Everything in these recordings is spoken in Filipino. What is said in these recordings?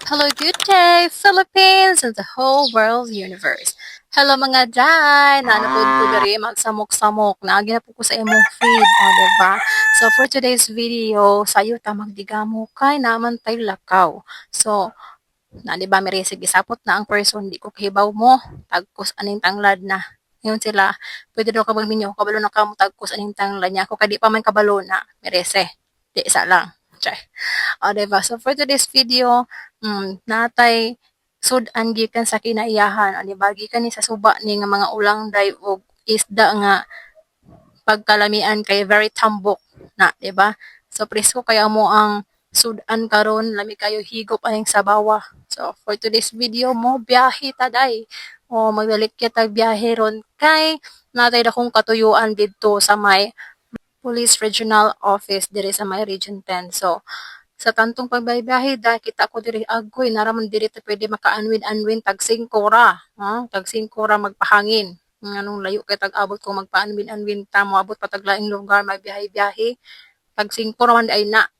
Hello, good day, Philippines and the whole world universe. Hello mga day! Nanapod ko diri magsamok-samok. Naagi na po ko sa imong feed, diba? So, for today's video, sayo ta magdigamo kay naman tay lakaw. So, diba, may sige sapot na ang person, di ko kahibaw mo, tagkos aning tanglad na. Yun sila, pwede daw ka magminyo, kabalo na ka mo tagkos aning tanglad niya. Kung kadi pa man kabalo na, merese. Di isa lang. Chay. Diba? So, for today's video, natay sudan gikan sa kinaiyahan. Diba? Gikan ni sa suba ni nga mga ulang day o isda nga pagkalamian kay very tambok na, diba? So, presko kaya mo ang sudan karon lami kayo higop aning sa bawa. So, for today's video mo, biyahe taday. O, magdalik kita biyahe ron kay natay dakong katuyuan dito sa may Police Regional Office diri sa may Region 10. So, sa tantong pagbaybahe dahil kita ko diri agoy naraman diri ta pwede makaanwin-anwin tag 5 ra, tag 5 ra magpahangin. Nganong layo kay tag abot ko magpaanwin-anwin ta mo abot pa tag laing lugar magbiyahe-biyahe. Tag 5 ra man ay na,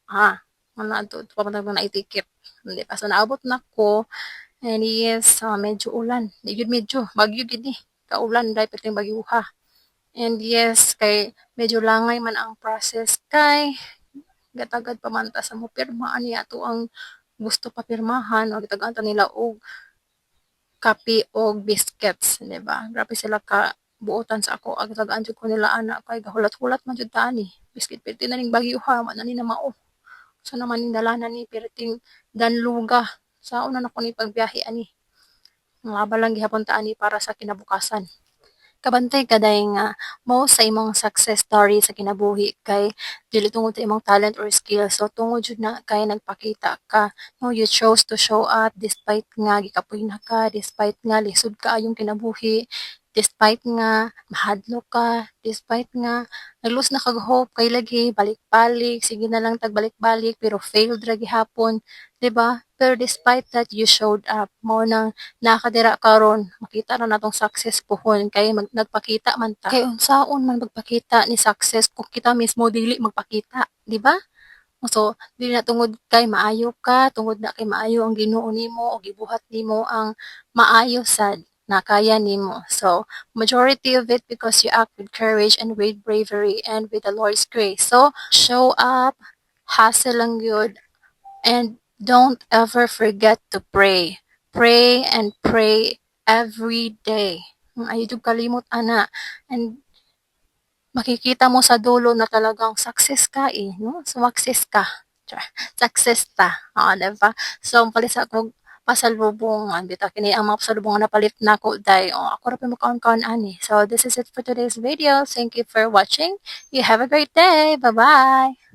Mana to pa man na i-ticket. Hindi pa so naabot na ko. And yes, medyo ulan. Di gyud medyo bagyo gid ni. Kaulan dahil pati bagyuha. And yes, kay medyo langay man ang process kay gatagad pa man ta sa mo pirmaan niya to ang gusto pa pirmahan o gitagaan ta nila og kape og biscuits, di ba? Grabe sila ka buotan sa ako ag tagaan jud ko nila ana kay gahulat-hulat man jud ta ani. Biscuit piti na ning bagyo ha man ni na mao. So naman ning dalanan ni perting danluga. Sa una na ko ni pagbiyahe ani. Ngaba lang gihapon ta ani para sa kinabukasan. Kabantay kaday nga mo sa imong success story sa kinabuhi kay dili tungod sa imong talent or skill, so tungod jud na kay nagpakita ka, no, you chose to show up despite nga gikapoy na ka, despite nga lisod ka ayong kinabuhi, despite nga mahadlok ka, despite nga nag-lose na kag hope kay lagi balik-balik, sige na lang tagbalik-balik pero failed ra gihapon, 'di ba? Pero despite that you showed up mo nang nakadira karon makita na natong success pohon kay nagpakita man ta kay unsaon man magpakita ni success kung kita mismo dili magpakita, di ba? So dili na tungod kay maayo ka, tungod na kay maayo ang Ginoo nimo o gibuhat nimo ang maayo sad na kaya nimo. So majority of it because you act with courage and with bravery and with the Lord's grace. So show up, hustle lang yun, and don't ever forget to pray. Pray and pray every day. Ayaw jud kalimot ana. And makikita mo sa dulo na talagang success ka no? Sumakses ka. Success ta. Diba? So, palit sa akong pasalubong, bitaw kini ang mga pasalubong na napalit na ko dahil ako ra pa makaon-kaon ani. So, this is it for today's video. Thank you for watching. You have a great day. Bye-bye.